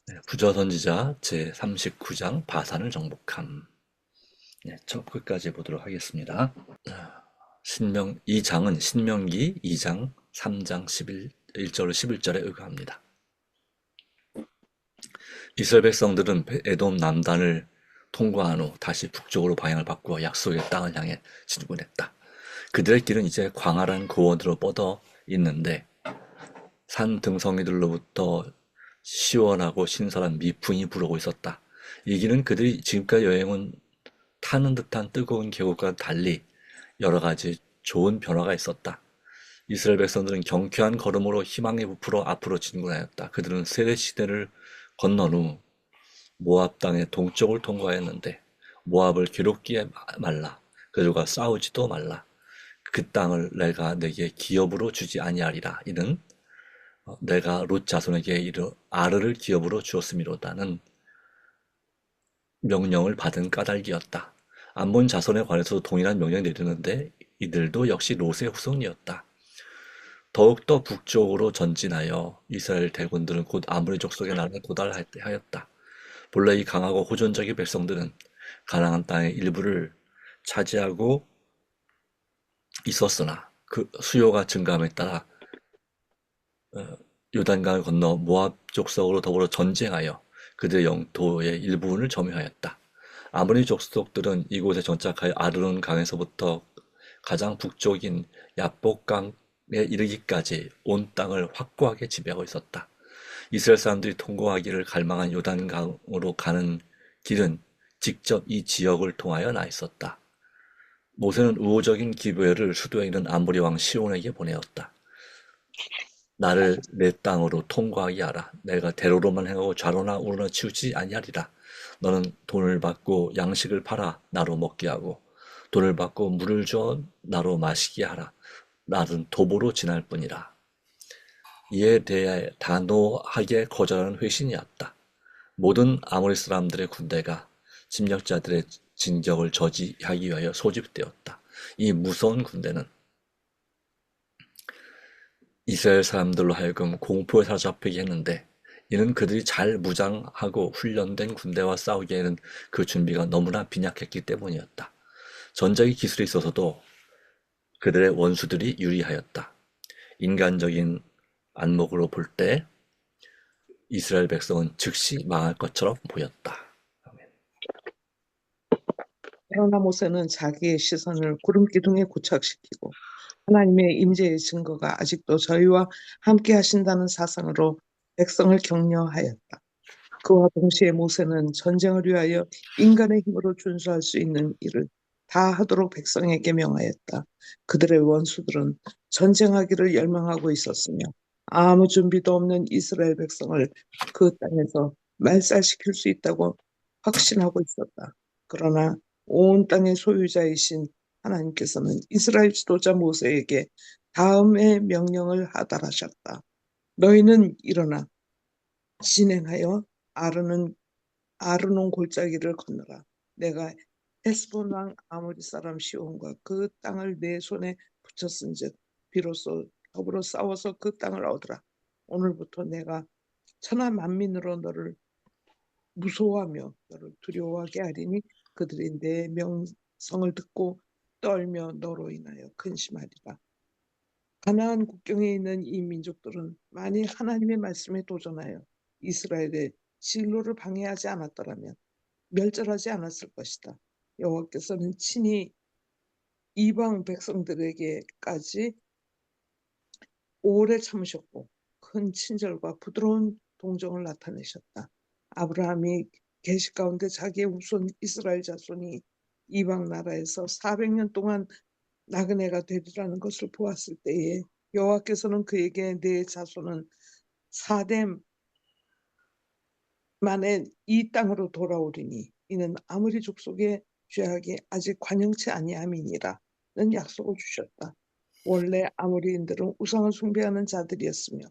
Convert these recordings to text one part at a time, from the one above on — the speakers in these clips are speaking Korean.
네, 부저선지자 제39장 바산을 정복함. 네, 첫 끝까지 보도록 하겠습니다. 신명 2장은 신명기 2장 3장 1절로 11절에 의거합니다. 이스라엘 백성들은 에돔 남단을 통과한 후 다시 북쪽으로 방향을 바꾸어 약속의 땅을 향해 진군했다. 그들의 길은 이제 광활한 고원으로 뻗어 있는데 산 등성이들로부터 시원하고 신선한 미풍이 불어오고 있었다. 이 길은 그들이 지금까지 여행은 타는 듯한 뜨거운 계곡과 달리 여러 가지 좋은 변화가 있었다. 이스라엘 백성들은 경쾌한 걸음으로 희망의 부풀어 앞으로 진군하였다. 그들은 세례 시대를 건넌 후 모압 땅의 동쪽을 통과했는데 모압을 괴롭게 말라. 그들과 싸우지도 말라. 그 땅을 내가 내게 기업으로 주지 아니하리라. 이는 내가 롯 자손에게 이르 아르를 기업으로 주었음이로다는 명령을 받은 까닭이었다. 암몬 자손에 관해서도 동일한 명령을 내리는데 이들도 역시 롯의 후손이었다. 더욱더 북쪽으로 전진하여 이스라엘 대군들은 곧 아모리 족속의 나라에 도달하였다. 본래 이 강하고 호전적인 백성들은 가나안 땅의 일부를 차지하고 있었으나 그 수요가 증가함에 따라 요단강을 건너 모압 족속으로 더불어 전쟁하여 그들의 영토의 일부분을 점유하였다. 아모리 족속들은 이곳에 정착하여 아르논 강에서부터 가장 북쪽인 야복강에 이르기까지 온 땅을 확고하게 지배하고 있었다. 이스라엘 사람들이 통과하기를 갈망한 요단강으로 가는 길은 직접 이 지역을 통하여 나 있었다. 모세는 우호적인 기브엘을 수도에 있는 아모리 왕 시온에게 보내었다. 나를 내 땅으로 통과하게 하라. 내가 대로로만 행하고 좌로나 우로나 치우치지 아니하리라. 너는 돈을 받고 양식을 팔아 나로 먹게 하고 돈을 받고 물을 줘 나로 마시게 하라. 나는 도보로 지날 뿐이라. 이에 대해 단호하게 거절하는 회신이었다. 모든 아모리 사람들의 군대가 침략자들의 진격을 저지하기 위하여 소집되었다. 이 무서운 군대는 이스라엘 사람들로 하여금 공포에 사로잡히게 했는데 이는 그들이 잘 무장하고 훈련된 군대와 싸우기에는 그 준비가 너무나 빈약했기 때문이었다. 전작의 기술에 있어서도 그들의 원수들이 유리하였다. 인간적인 안목으로 볼 때 이스라엘 백성은 즉시 망할 것처럼 보였다. 그러나 모세는 자기의 시선을 구름 기둥에 고착시키고 하나님의 임재의 증거가 아직도 저희와 함께 하신다는 사상으로 백성을 격려하였다. 그와 동시에 모세는 전쟁을 위하여 인간의 힘으로 준수할 수 있는 일을 다 하도록 백성에게 명하였다. 그들의 원수들은 전쟁하기를 열망하고 있었으며 아무 준비도 없는 이스라엘 백성을 그 땅에서 말살시킬 수 있다고 확신하고 있었다. 그러나 온 땅의 소유자이신 하나님께서는 이스라엘 지도자 모세에게 다음의 명령을 하달하셨다. 너희는 일어나 진행하여 아르는 아르논 골짜기를 건너라. 내가 헤스본 왕 아모리 사람 시온과 그 땅을 내 손에 붙였은즉 비로소 더불어 싸워서 그 땅을 얻으라. 오늘부터 내가 천하 만민으로 너를 무서워하며 너를 두려워하게 하리니 그들이 내 명성을 듣고 떨며 너로 인하여 근심하리라. 가나안 국경에 있는 이 민족들은 만일 하나님의 말씀에 도전하여 이스라엘의 진로를 방해하지 않았더라면 멸절하지 않았을 것이다. 여호와께서는 친히 이방 백성들에게까지 오래 참으셨고 큰 친절과 부드러운 동정을 나타내셨다. 아브라함이 계시 가운데 자기의 후손 이스라엘 자손이 이방 나라에서 400년 동안 나그네가 되리라는 것을 보았을 때에 여호와께서는 그에게 내 자손은 4대 만에 이 땅으로 돌아오리니 이는 아무리 족속의 죄악이 아직 관영치 아니함이니라는 약속을 주셨다. 원래 아모리인들은 우상을 숭배하는 자들이었으며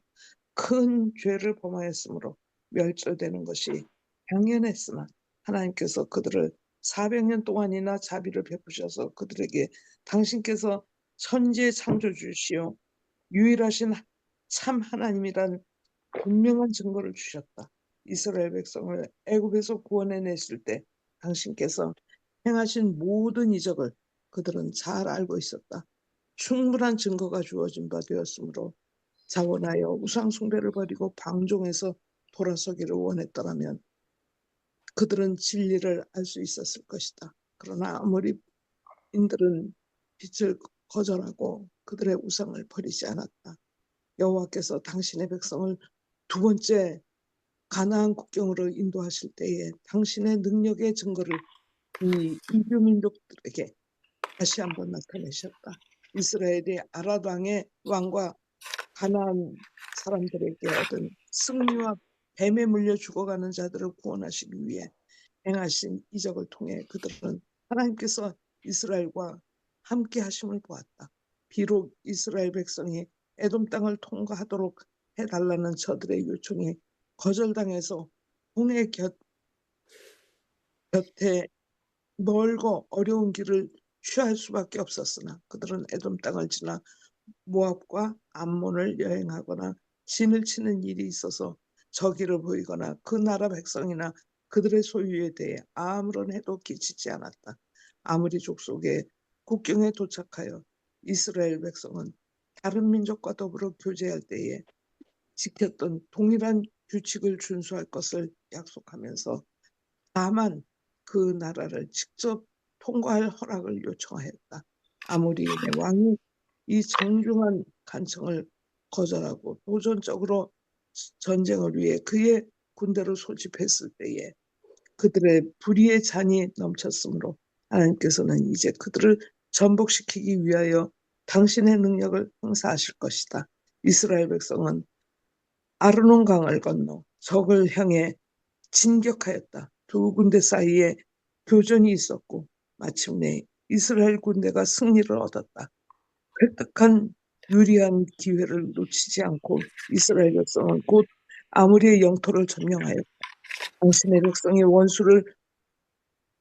큰 죄를 범하였으므로 멸절되는 것이 당연했으나 하나님께서 그들을 400년 동안이나 자비를 베푸셔서 그들에게 당신께서 천지의 창조주시오 유일하신 참 하나님이란 분명한 증거를 주셨다. 이스라엘 백성을 애굽에서 구원해 내실 때 당신께서 행하신 모든 이적을 그들은 잘 알고 있었다. 충분한 증거가 주어진 바 되었으므로 자원하여 우상 숭배를 버리고 방종에서 돌아서기를 원했더라면 그들은 진리를 알 수 있었을 것이다. 그러나 아무리 인들은 빛을 거절하고 그들의 우상을 버리지 않았다. 여호와께서 당신의 백성을 두 번째 가나안 국경으로 인도하실 때에 당신의 능력의 증거를 이 이교 민족들에게 다시 한번 나타내셨다. 이스라엘이 아랏 왕의 왕과 가나안 사람들에게 얻은 승리와 뱀에 물려 죽어가는 자들을 구원하시기 위해 행하신 이적을 통해 그들은 하나님께서 이스라엘과 함께 하심을 보았다. 비록 이스라엘 백성이 에돔 땅을 통과하도록 해달라는 저들의 요청에 거절당해서 홍해 곁에 멀고 어려운 길을 취할 수밖에 없었으나 그들은 에돔 땅을 지나 모압과 암몬을 여행하거나 진을 치는 일이 있어서 저기를 보이거나 그 나라 백성이나 그들의 소유에 대해 아무런 해도 끼치지 않았다. 아무리 족속의 국경에 도착하여 이스라엘 백성은 다른 민족과 더불어 교제할 때에 지켰던 동일한 규칙을 준수할 것을 약속하면서 다만 그 나라를 직접 통과할 허락을 요청하였다. 아무리 내 왕이 이 정중한 간청을 거절하고 도전적으로 전쟁을 위해 그의 군대를 소집했을 때에 그들의 불의의 잔이 넘쳤으므로 하나님께서는 이제 그들을 전복시키기 위하여 당신의 능력을 행사하실 것이다. 이스라엘 백성은 아르논 강을 건너 적을 향해 진격하였다. 두 군대 사이에 교전이 있었고 마침내 이스라엘 군대가 승리를 얻었다. 획득한 유리한 기회를 놓치지 않고 이스라엘 백성은 곧 아무리의 영토를 점령하였다. 당신의 백성의 원수를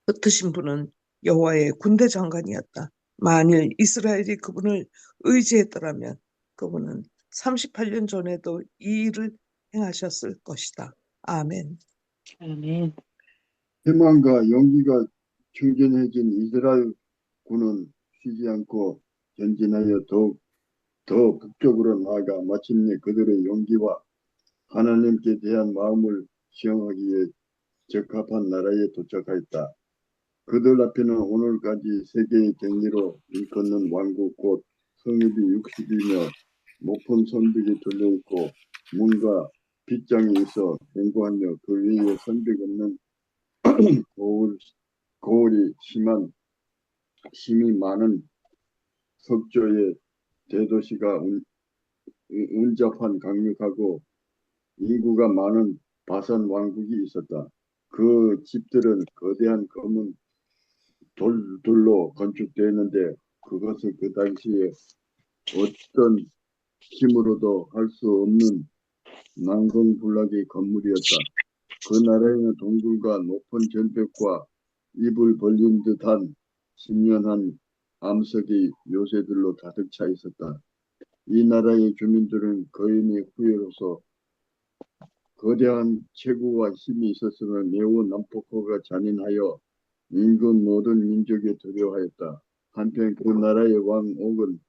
흩으신 분은 여호와의 군대 장관이었다. 만일 이스라엘이 그분을 의지했더라면 그분은 38년 전에도 이 일을 행하셨을 것이다. 아멘. 아멘. 희망과 용기가 충전해진 이스라엘 군은 쉬지 않고 전진하여 더 북쪽으로 나아가 마침내 그들의 용기와 하나님께 대한 마음을 시험하기에 적합한 나라에 도착하였다. 그들 앞에는 오늘까지 세계의 경리로 일컫는 왕국 곧 성읍이 60이며 높은 선벽이 둘러있고 문과 빗장이 있어 견고하며 그 위에 선벽 없는 거울이 심이 많은 석조의 대도시가 운잡한 강력하고 인구가 많은 바산 왕국이 있었다. 그 집들은 거대한 검은 돌로 건축되었는데 그것을 그 당시에 어떤 힘으로도 할 수 없는 난공불락의 건물이었다. 그 나라에는 동굴과 높은 절벽과 입을 벌린 듯한 신년한 암석의 요새들로 가득 차 있었다. 이 나라의 주민들은 거인의 후예로서 거대한 체구와 힘이 있었으며 매우 난폭하고 잔인하여 인근 모든 민족에 두려워하였다. 한편 그 나라의 왕 옥은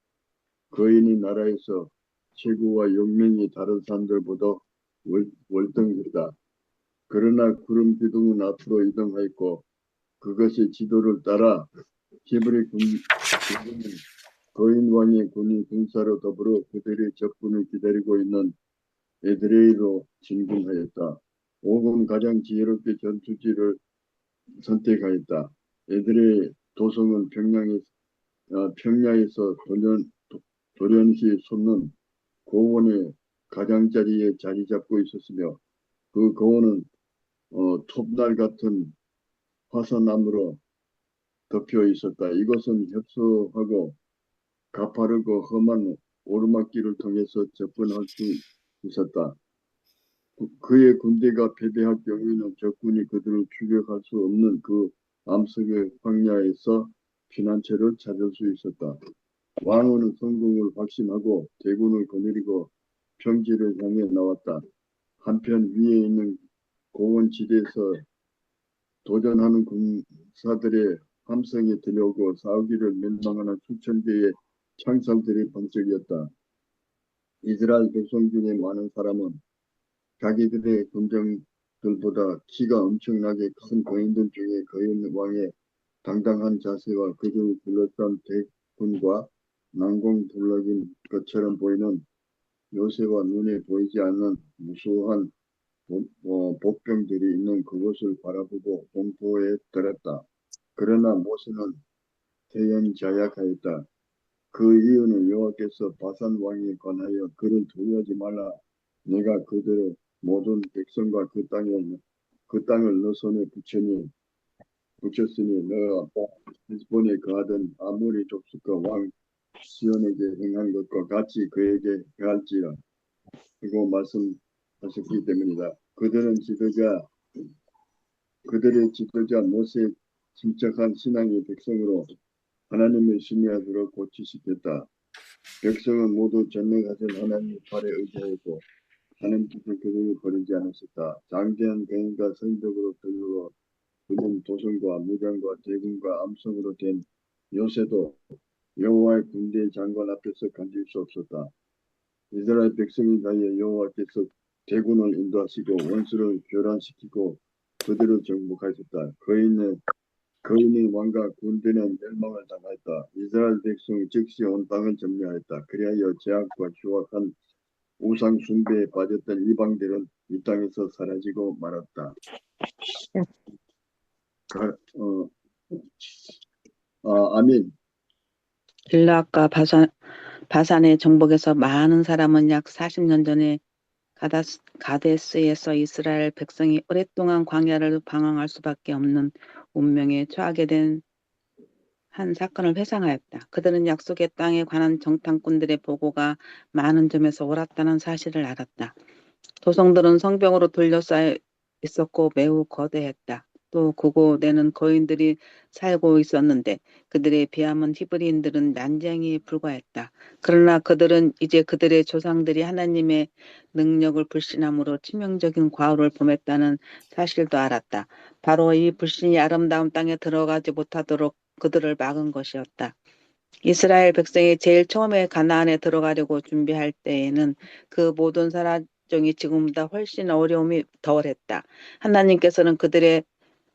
거인의 나라에서 체구와 용맹이 다른 사람들보다 월등했다. 그러나 구름 기둥은 앞으로 이동하였고 그것이 지도를 따라 히브리 군은 거인 왕의 군인 군사로 더불어 그들의 적군을 기다리고 있는 에드레이로 진군하였다. 옥은 가장 지혜롭게 전투지를 선택하였다. 에드레이 도성은 평야에서 돌연히 솟는 고원의 가장자리에 자리 잡고 있었으며 그 고원은 톱날 같은 화산나무로 덮여 있었다. 이것은 협소하고 가파르고 험한 오르막길을 통해서 접근할 수 있었다. 그의 군대가 패배할 경우에는 적군이 그들을 추격할 수 없는 그 암석의 황야에서 피난처를 찾을 수 있었다. 왕은 성공을 확신하고 대군을 거느리고 평지를 향해 나왔다. 한편 위에 있는 고원지대에서 도전하는 군사들의 함성이 들려오고 싸우기를 멸망하는 수천 개의 창살들이 번쩍이었다. 이스라엘 백성 중에 많은 사람은 자기들의 군정들보다 키가 엄청나게 큰 거인들 중에 거인 왕의 당당한 자세와 그를 둘러싼 대군과 난공불락인 것처럼 보이는 요새와 눈에 보이지 않는 무수한 복병들이 있는 그곳을 바라보고 공포에 떨었다. 그러나 모세는 태연자약하였다. 그 이유는 여호와께서 바산 왕에 관하여 그를 두려워하지 말라. 내가 그들의 모든 백성과 그 땅을 너 손에 붙였으니 너가 헤스본에 거하던 아모리 족속과 왕 시온에게 행한 것과 같이 그에게 행할지라. 그리고 말씀하셨기 때문이다. 그들의 지도자 모세의 침착한 신앙의 백성으로 하나님을 신뢰하도록 고치시켰다. 백성은 모두 전능하신 하나님의 팔에 의지하였고 하나님께서 그들을 버리지 않으셨다. 장대한 거인과 성벽으로 들고 그는 도성과 무장과 대군과 암성으로 된 요새도 여호와의 군대 장관 앞에서 건질 수 없었다. 이스라엘 백성에 대하여 여호와께서 대군을 인도하시고 원수를 교란시키고 그들을 정복하셨다. 거인의 왕과 군대는 멸망을 당하였다. 이스라엘 백성이 즉시 온 땅을 점령하였다. 그리하여 제약과 흉악한 우상 숭배에 빠졌던 이방들은 이 땅에서 사라지고 말았다. 아멘. 길라앗과 바산의 정복에서 많은 사람은 약 40년 전에 가데스에서 이스라엘 백성이 오랫동안 광야를 방황할 수밖에 없는 운명에 처하게 된 한 사건을 회상하였다. 그들은 약속의 땅에 관한 정탐꾼들의 보고가 많은 점에서 옳았다는 사실을 알았다. 도성들은 성벽으로 둘러싸여 있었고 매우 거대했다. 또 그곳에는 거인들이 살고 있었는데 그들에 비하면 히브리인들은 난쟁이에 불과했다. 그러나 그들은 이제 그들의 조상들이 하나님의 능력을 불신함으로 치명적인 과오를 범했다는 사실도 알았다. 바로 이 불신이 아름다운 땅에 들어가지 못하도록 그들을 막은 것이었다. 이스라엘 백성이 제일 처음에 가나안에 들어가려고 준비할 때에는 그 모든 사람이 지금보다 훨씬 어려움이 덜했다. 하나님께서는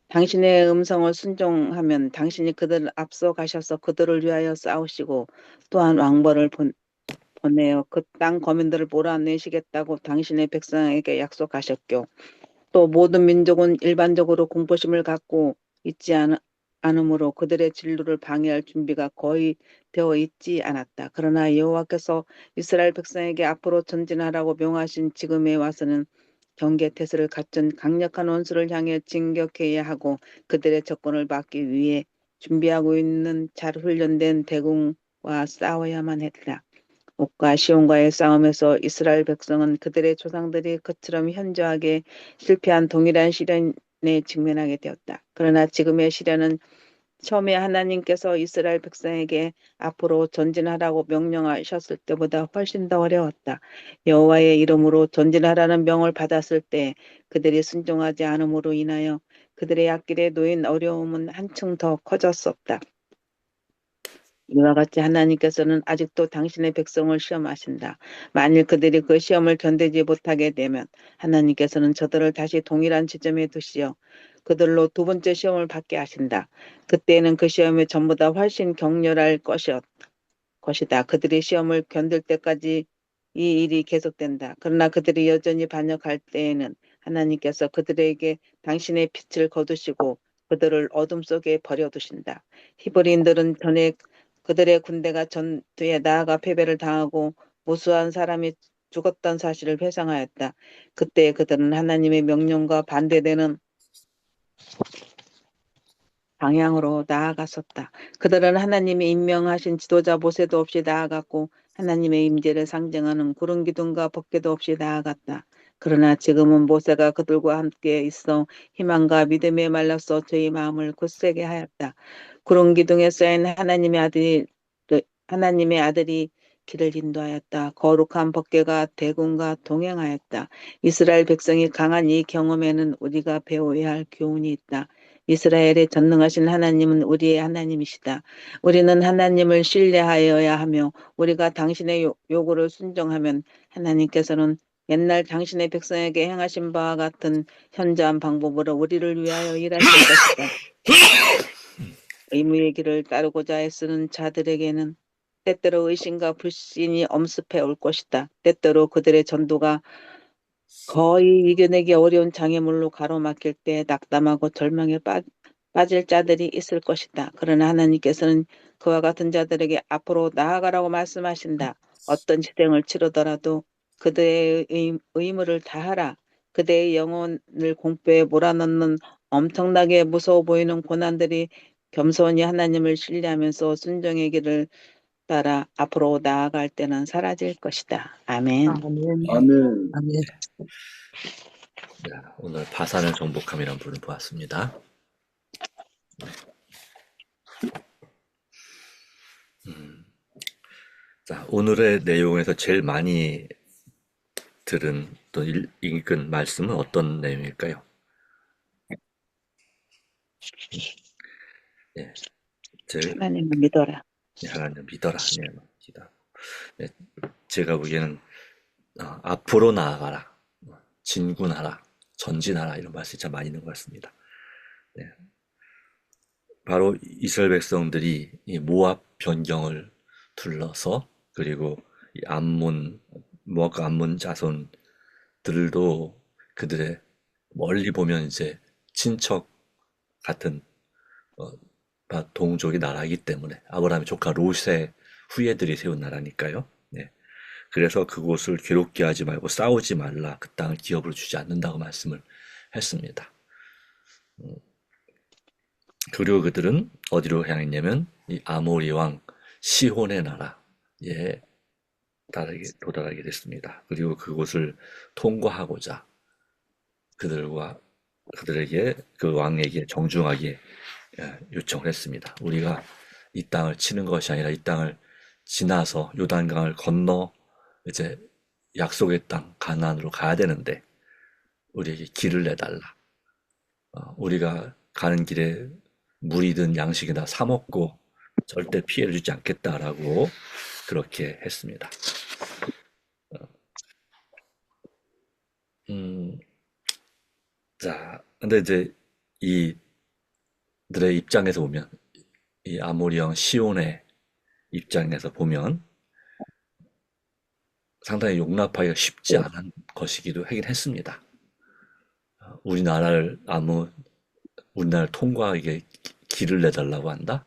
당신의 음성을 순종하면 당신이 그들을 앞서 가셔서 그들을 위하여 싸우시고 또한 왕벌을 보내어 그 땅 거민들을 몰아내시겠다고 당신의 백성에게 약속하셨고 또 모든 민족은 일반적으로 공포심을 갖고 있지 않으므로 그들의 진루를 방해할 준비가 거의 되어 있지 않았다. 그러나 여호와께서 이스라엘 백성에게 앞으로 전진하라고 명하신 지금에 와서는 경계태세를 갖춘 강력한 원수를 향해 진격해야 하고 그들의 접근을 막기 위해 준비하고 있는 잘 훈련된 대군과 싸워야만 했다. 옥과 시온과의 싸움에서 이스라엘 백성은 그들의 조상들이 그처럼 현저하게 실패한 동일한 시련에 직면하게 되었다. 그러나 지금의 시련은 처음에 하나님께서 이스라엘 백성에게 앞으로 전진하라고 명령하셨을 때보다 훨씬 더 어려웠다. 여호와의 이름으로 전진하라는 명을 받았을 때 그들이 순종하지 않음으로 인하여 그들의 앞길에 놓인 어려움은 한층 더 커졌었다. 이와 같이 하나님께서는 아직도 당신의 백성을 시험하신다. 만일 그들이 그 시험을 견디지 못하게 되면 하나님께서는 저들을 다시 동일한 지점에 두시어 그들로 두 번째 시험을 받게 하신다. 그때는 그 시험이 전보다 훨씬 격렬할 것이다. 그들이 시험을 견딜 때까지 이 일이 계속된다. 그러나 그들이 여전히 반역할 때에는 하나님께서 그들에게 당신의 빛을 거두시고 그들을 어둠 속에 버려두신다. 히브리인들은 전에 그들의 군대가 전투에 나아가 패배를 당하고 무수한 사람이 죽었던 사실을 회상하였다. 그때 그들은 하나님의 명령과 반대되는 방향으로 나아갔었다. 그들은 하나님이 임명하신 지도자 모세도 없이 나아갔고 하나님의 임재를 상징하는 구름 기둥과 번개도 없이 나아갔다. 그러나 지금은 모세가 그들과 함께 있어 희망과 믿음에 말라서 저희 마음을 굳세게 하였다. 구름 기둥에 쌓인 하나님의 아들이 길을 인도하였다. 거룩한 법궤가 대군과 동행하였다. 이스라엘 백성이 강한 이 경험에는 우리가 배워야 할 교훈이 있다. 이스라엘의 전능하신 하나님은 우리의 하나님이시다. 우리는 하나님을 신뢰하여야 하며 우리가 당신의 요구를 순종하면 하나님께서는 옛날 당신의 백성에게 행하신 바와 같은 현저한 방법으로 우리를 위하여 일하실 것이다. 의무의 길을 따르고자 애쓰는 자들에게는 때때로 의심과 불신이 엄습해 올 것이다. 때때로 그들의 전도가 거의 이겨내기 어려운 장애물로 가로막힐 때 낙담하고 절망에 빠질 자들이 있을 것이다. 그러나 하나님께서는 그와 같은 자들에게 앞으로 나아가라고 말씀하신다. 어떤 희생을 치르더라도 그들의 의무를 다하라. 그대의 영혼을 공포에 몰아넣는 엄청나게 무서워 보이는 고난들이 겸손히 하나님을 신뢰하면서 순종의 길을 따라 앞으로 나아갈 때는 사라질 것이다. 아멘. 아멘. 아멘. 아멘. 자, 오늘 파산을 정복함이라는 부분을 보았습니다. 자, 오늘의 내용에서 제일 많이 들은 또 읽은 말씀은 어떤 내용일까요? 예, 제일 하나님을 믿어라. 하나님 믿어라. 네, 기다. 네, 제가 보기에는 앞으로 나아가라, 진군하라, 전진하라 이런 말씀이 참 많이 있는 것 같습니다. 네, 바로 이스라엘 백성들이 이 모압 변경을 둘러서 그리고 이 모압과 암몬 자손들도 그들의 멀리 보면 이제 친척 같은 동족의 나라이기 때문에 아브라함의 조카 롯의 후예들이 세운 나라니까요. 네. 그래서 그곳을 괴롭게 하지 말고 싸우지 말라. 그 땅을 기업으로 주지 않는다고 말씀을 했습니다. 그리고 그들은 어디로 향했냐면 이 아모리 왕 시혼의 나라에 도달하게 됐습니다. 그리고 그곳을 통과하고자 그들에게 그 왕에게 정중하게 요청을 했습니다. 우리가 이 땅을 치는 것이 아니라 이 땅을 지나서 요단강을 건너 이제 약속의 땅 가나안으로 가야 되는데 우리에게 길을 내달라. 우리가 가는 길에 물이든 양식이나 사 먹고 절대 피해를 주지 않겠다라고 그렇게 했습니다. 자, 근데 이제 이들의 입장에서 보면 이 아모리 왕 시온의 입장에서 보면 상당히 용납하기가 쉽지 않은 것이기도 하긴 했습니다. 우리나라를 통과하게 길을 내달라고 한다?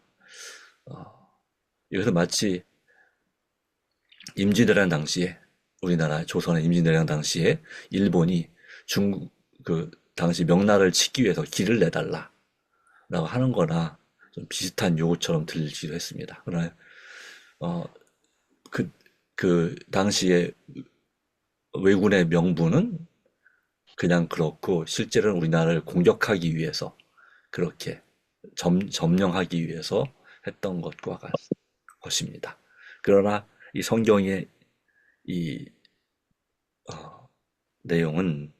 이것은 마치 임진왜란 당시에 우리나라 조선의 임진왜란 당시에 일본이 중국 당시 명나라를 치기 위해서 길을 내달라라고 하는 거나 좀 비슷한 요구처럼 들리기도 했습니다. 그러나 그 당시에 왜군의 명분은 그냥 그렇고 실제로는 우리나라를 공격하기 위해서 그렇게 점령하기 위해서 했던 것입니다. 그러나 이 성경의 이 내용은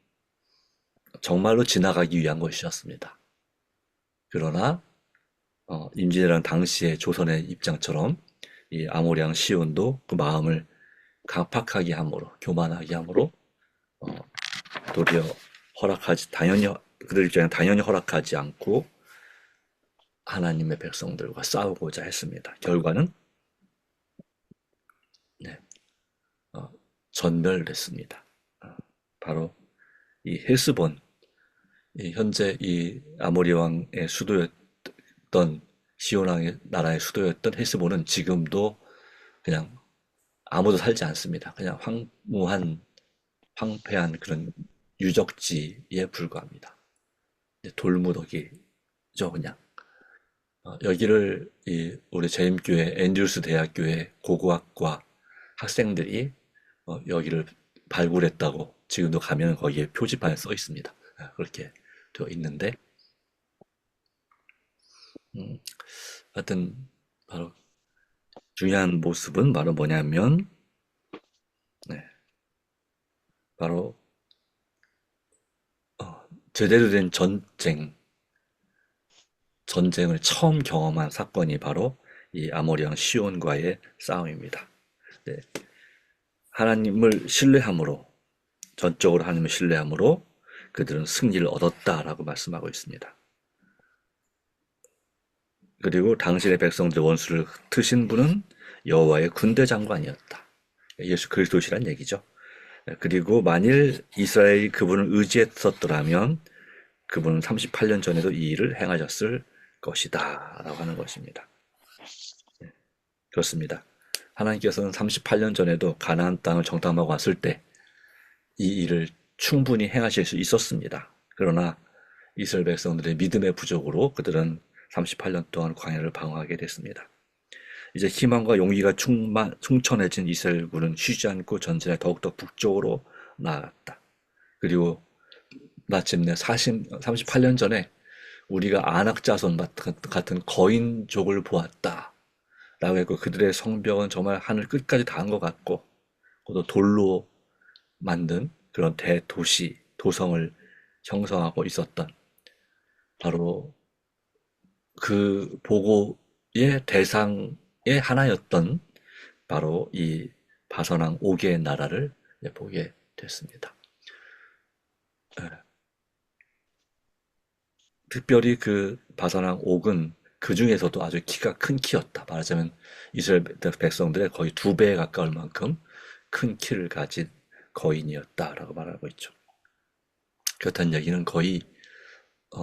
정말로 지나가기 위한 것이었습니다. 그러나 임진왜란 당시의 조선의 입장처럼 이 아모리 왕 시온도 그 마음을 강팍하게 함으로 교만하게 함으로 도리어 그들 입장에 당연히 허락하지 않고 하나님의 백성들과 싸우고자 했습니다. 결과는 전멸됐습니다. 바로 이 헤스본, 현재 이 아모리 왕의 수도였던 시온 왕의 나라의 수도였던 헤스본은 지금도 그냥 아무도 살지 않습니다. 그냥 황폐한 그런 유적지에 불과합니다. 돌무더기죠, 그냥. 여기를 우리 제임교회 앤드루스 대학교의 고고학과 학생들이 여기를 발굴했다고 지금도 가면 거기에 표지판에 써 있습니다. 그렇게 되어 있는데, 하여튼 바로 중요한 모습은 바로 뭐냐면, 네, 바로 제대로 된 전쟁을 처음 경험한 사건이 바로 이 아모리 왕 시온과의 싸움입니다. 네, 하나님을 신뢰함으로, 전적으로 하나님을 신뢰함으로 그들은 승리를 얻었다라고 말씀하고 있습니다. 그리고 당신의 백성들 원수를 트신 분은 여호와의 군대 장관이었다. 예수 그리스도시란 얘기죠. 그리고 만일 이스라엘이 그분을 의지했었더라면 그분은 38년 전에도 이 일을 행하셨을 것이다 라고 하는 것입니다. 그렇습니다. 하나님께서는 38년 전에도 가나안 땅을 정탐하고 왔을 때 이 일을 충분히 행하실 수 있었습니다. 그러나 이스라엘 백성들의 믿음의 부족으로 그들은 38년 동안 광야를 방황하게 됐습니다. 이제 희망과 용기가 충천해진 이스라엘군은 쉬지 않고 전진해 더욱더 북쪽으로 나아갔다. 그리고 마침내 38년 전에 우리가 아낙자손 같은 거인족을 보았다 라고 했고, 그들의 성벽은 정말 하늘 끝까지 닿은 것 같고, 또 돌로 만든 그런 대도시, 도성을 형성하고 있었던, 바로 그 보고의 대상의 하나였던 바로 이 바선왕 옥의 나라를 보게 됐습니다. 특별히 그 바선왕 옥은 그 중에서도 아주 키가 큰 키였다. 말하자면 이스라엘 백성들의 거의 2배에 가까울 만큼 큰 키를 가진 거인이었다라고 말하고 있죠. 그렇다는 얘기는 거의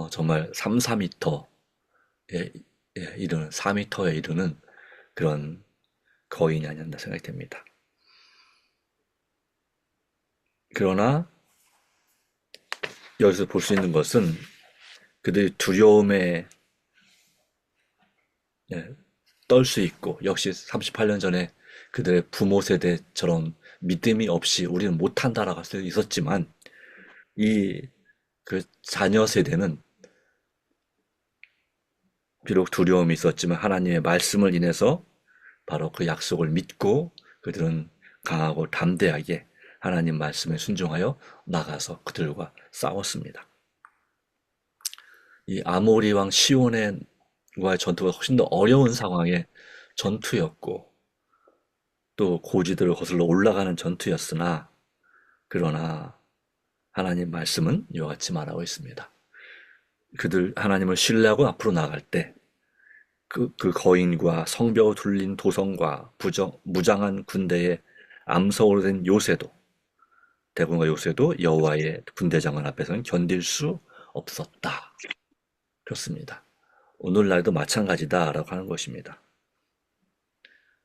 정말 3, 4m에 이르는 4m에 이르는 그런 거인이 아니었나 생각이 됩니다. 그러나 여기서 볼 수 있는 것은 그들이 두려움에 떨 수 있고, 역시 38년 전에 그들의 부모 세대처럼 믿음이 없이 우리는 못한다라고 할 수 있었지만, 그 자녀 세대는 비록 두려움이 있었지만 하나님의 말씀을 인해서 바로 그 약속을 믿고 그들은 강하고 담대하게 하나님 말씀에 순종하여 나가서 그들과 싸웠습니다. 이 아모리 왕 시온과의 전투가 훨씬 더 어려운 상황의 전투였고, 또 고지들을 거슬러 올라가는 전투였으나, 그러나 하나님 말씀은 이와 같이 말하고 있습니다. 그들 하나님을 신뢰하고 앞으로 나갈 때 그 거인과 성벽을 둘린 도성과 무장한 군대의 암석으로 된 요새도, 대군과 요새도 여호와의 군대장관 앞에서는 견딜 수 없었다. 그렇습니다. 오늘날도 마찬가지다라고 하는 것입니다.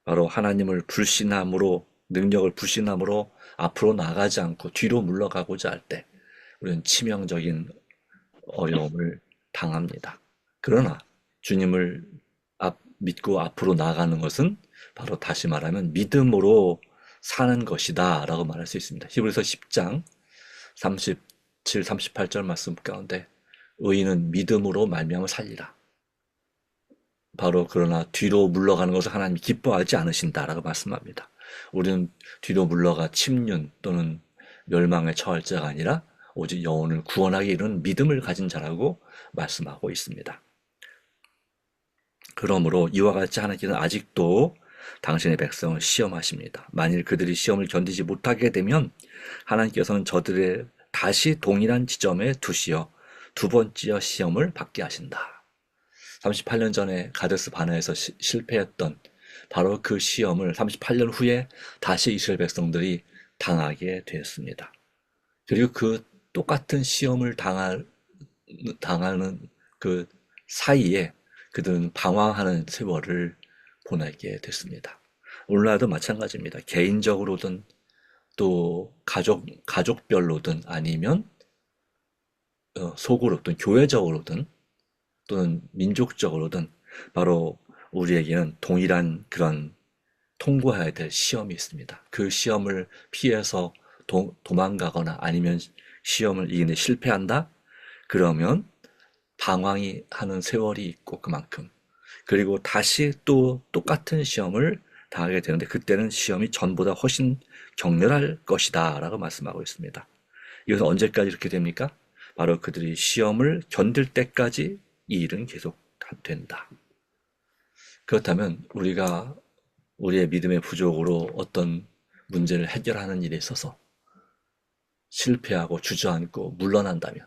바로 하나님을 불신함으로, 능력을 불신함으로 앞으로 나가지 않고 뒤로 물러가고자 할 때 우리는 치명적인 어려움을 당합니다. 그러나 주님을 믿고 앞으로 나아가는 것은 바로 다시 말하면 믿음으로 사는 것이다 라고 말할 수 있습니다. 히브리서 10장 37, 38절 말씀 가운데 의인은 믿음으로 말미암아 살리라. 바로 그러나 뒤로 물러가는 것을 하나님이 기뻐하지 않으신다라고 말씀합니다. 우리는 뒤로 물러가 침륜 또는 멸망에 처할 자가 아니라 오직 영혼을 구원하게 이르는 믿음을 가진 자라고 말씀하고 있습니다. 그러므로 이와 같이 하나님께서는 아직도 당신의 백성을 시험하십니다. 만일 그들이 시험을 견디지 못하게 되면 하나님께서는 저들의 다시 동일한 지점에 두시어 두 번째 시험을 받게 하신다. 38년 전에 가데스 바네에서 실패했던 바로 그 시험을 38년 후에 다시 이스라엘 백성들이 당하게 되었습니다. 그리고 그 똑같은 시험을 당하는 그 사이에 그들은 방황하는 세월을 보내게 됐습니다. 오늘날도 마찬가지입니다. 개인적으로든 또 가족별로든 아니면 속으로든 교회적으로든 또는 민족적으로든 바로 우리에게는 동일한 그런 통과해야 될 시험이 있습니다. 그 시험을 피해서 도망가거나 아니면 시험을 이기는데 실패한다? 그러면 방황이 하는 세월이 있고 그만큼, 그리고 다시 또 똑같은 시험을 당하게 되는데 그때는 시험이 전보다 훨씬 격렬할 것이다 라고 말씀하고 있습니다. 이것은 언제까지 이렇게 됩니까? 바로 그들이 시험을 견딜 때까지 이 일은 계속 된다. 그렇다면 우리가 우리의 믿음의 부족으로 어떤 문제를 해결하는 일에 있어서 실패하고 주저앉고 물러난다면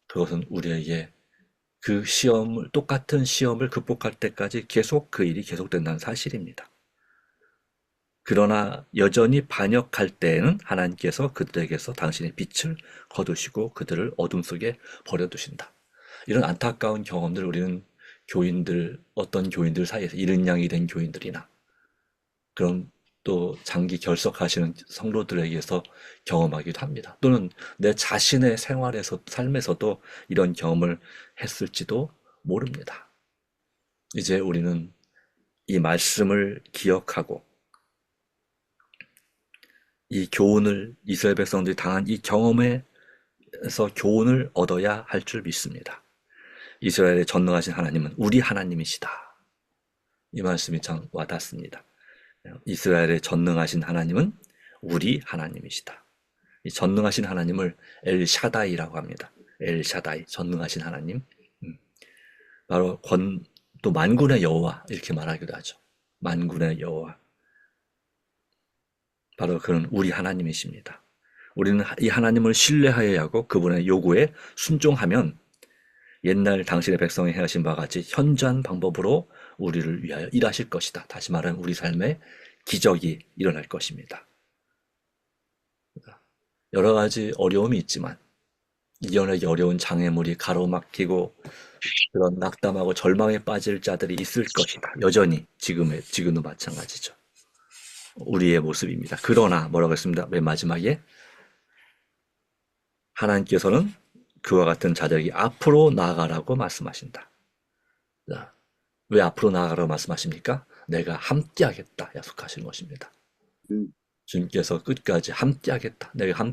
그것은 우리에게 그 똑같은 시험을 극복할 때까지 계속 그 일이 계속된다는 사실입니다. 그러나 여전히 반역할 때에는 하나님께서 그들에게서 당신의 빛을 거두시고 그들을 어둠 속에 버려두신다. 이런 안타까운 경험들 우리는 어떤 교인들 사이에서 이른 양이 된 교인들이나 그런 또 장기 결석하시는 성도들에게서 경험하기도 합니다. 또는 내 자신의 삶에서도 이런 경험을 했을지도 모릅니다. 이제 우리는 이 말씀을 기억하고 이 교훈을 이스라엘 백성들이 당한 이 경험에서 교훈을 얻어야 할 줄 믿습니다. 이스라엘의 전능하신 하나님은 우리 하나님이시다. 이 말씀이 참 와닿습니다. 이스라엘의 전능하신 하나님은 우리 하나님이시다. 이 전능하신 하나님을 엘샤다이라고 합니다. 엘샤다이, 전능하신 하나님. 바로 또 만군의 여호와 이렇게 말하기도 하죠. 만군의 여호와. 바로 그는 우리 하나님이십니다. 우리는 이 하나님을 신뢰하여야 하고 그분의 요구에 순종하면 옛날 당신의 백성이 행하신 바와 같이 현저한 방법으로 우리를 위하여 일하실 것이다. 다시 말하면 우리 삶에 기적이 일어날 것입니다. 여러 가지 어려움이 있지만 이겨내기 어려운 장애물이 가로막히고 그런 낙담하고 절망에 빠질 자들이 있을 것이다. 여전히 지금도 마찬가지죠. 우리의 모습입니다. 그러나 뭐라고 했습니다. 맨 마지막에 하나님께서는 그와 같은 자들에게 앞으로 나아가라고 말씀하신다. 자, 왜 앞으로 나아가라고 말씀하십니까? 내가 함께하겠다 약속하신 것입니다. 주님께서 끝까지 함께하겠다. 내가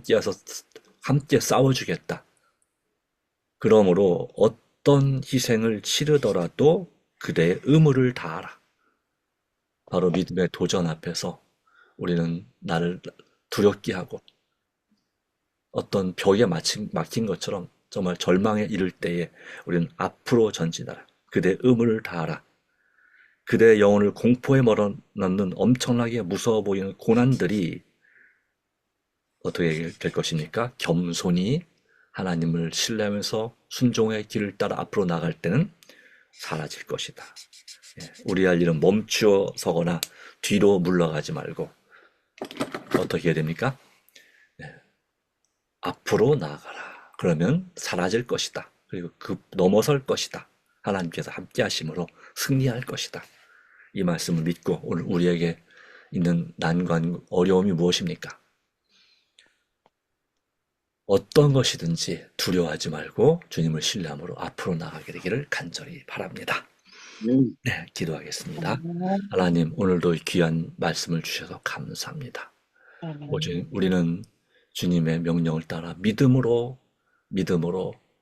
함께 싸워주겠다. 그러므로 어떤 희생을 치르더라도 그대의 의무를 다하라. 바로 믿음의 도전 앞에서 우리는 나를 두렵게 하고 어떤 벽에 막힌 것처럼 정말 절망에 이를 때에 우리는 앞으로 전진하라. 그대의 의무를 다하라. 그대의 영혼을 공포에 몰아넣는 엄청나게 무서워 보이는 고난들이 어떻게 될 것입니까? 겸손히 하나님을 신뢰하면서 순종의 길을 따라 앞으로 나갈 때는 사라질 것이다. 우리 할 일은 멈추어 서거나 뒤로 물러가지 말고 어떻게 해야 됩니까? 앞으로 나아가라. 그러면 사라질 것이다. 그리고 넘어설 것이다. 하나님께서 함께 하심으로 승리할 것이다. 이 말씀을 믿고 오늘 우리에게 있는 난관, 어려움이 무엇입니까? 어떤 것이든지 두려워하지 말고 주님을 신뢰함으로 앞으로 나가게 되기를 간절히 바랍니다. 네, 기도하겠습니다. 하나님, 오늘도 귀한 말씀을 주셔서 감사합니다. 우리는 주님의 명령을 따라 믿음으로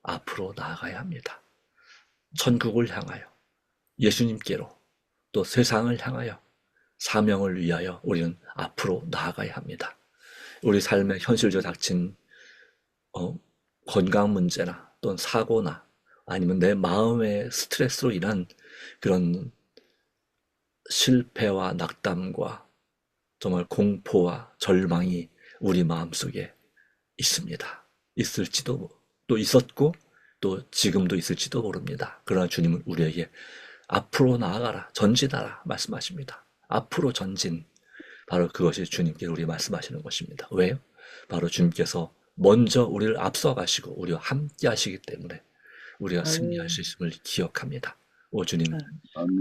앞으로 나아가야 합니다. 천국을 향하여, 예수님께로, 또 세상을 향하여 사명을 위하여 우리는 앞으로 나아가야 합니다. 우리 삶에 현실적으로 닥친 건강 문제나 또는 사고나 아니면 내 마음의 스트레스로 인한 그런 실패와 낙담과 정말 공포와 절망이 우리 마음속에 있습니다. 또 있었고 또 지금도 있을지도 모릅니다. 그러나 주님은 우리에게 앞으로 나아가라, 전진하라 말씀하십니다. 앞으로 전진, 바로 그것이 주님께 우리 말씀하시는 것입니다. 왜요? 바로 주님께서 먼저 우리를 앞서가시고 우리와 함께 하시기 때문에 우리가 승리할 수 있음을 기억합니다. 오 주님,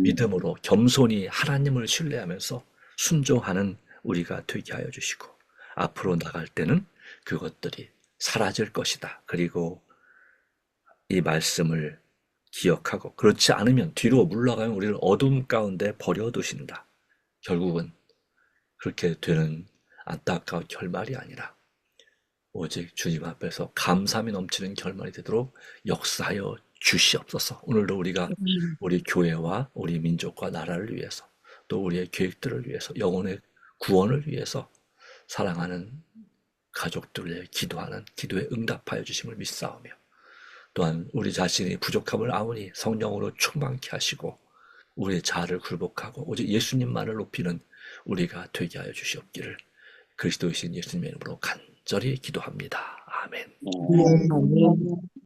믿음으로 겸손히 하나님을 신뢰하면서 순종하는 우리가 되게 하여 주시고 앞으로 나갈 때는 그것들이 사라질 것이다. 그리고 이 말씀을 기억하고 그렇지 않으면 뒤로 물러가면 우리를 어둠 가운데 버려두신다. 결국은 그렇게 되는 안타까운 결말이 아니라 오직 주님 앞에서 감사함이 넘치는 결말이 되도록 역사하여 주시옵소서. 오늘도 우리가 우리 교회와 우리 민족과 나라를 위해서 또 우리의 계획들을 위해서, 영혼의 구원을 위해서 사랑하는 가족들의 기도하는 기도에 응답하여 주심을 믿사오며, 또한 우리 자신이 부족함을 아오니 성령으로 충만케 하시고 우리의 자아를 굴복하고 오직 예수님만을 높이는 우리가 되게 하여 주시옵기를 그리스도이신 예수님의 이름으로 간절히 기도합니다. 아멘. 아멘.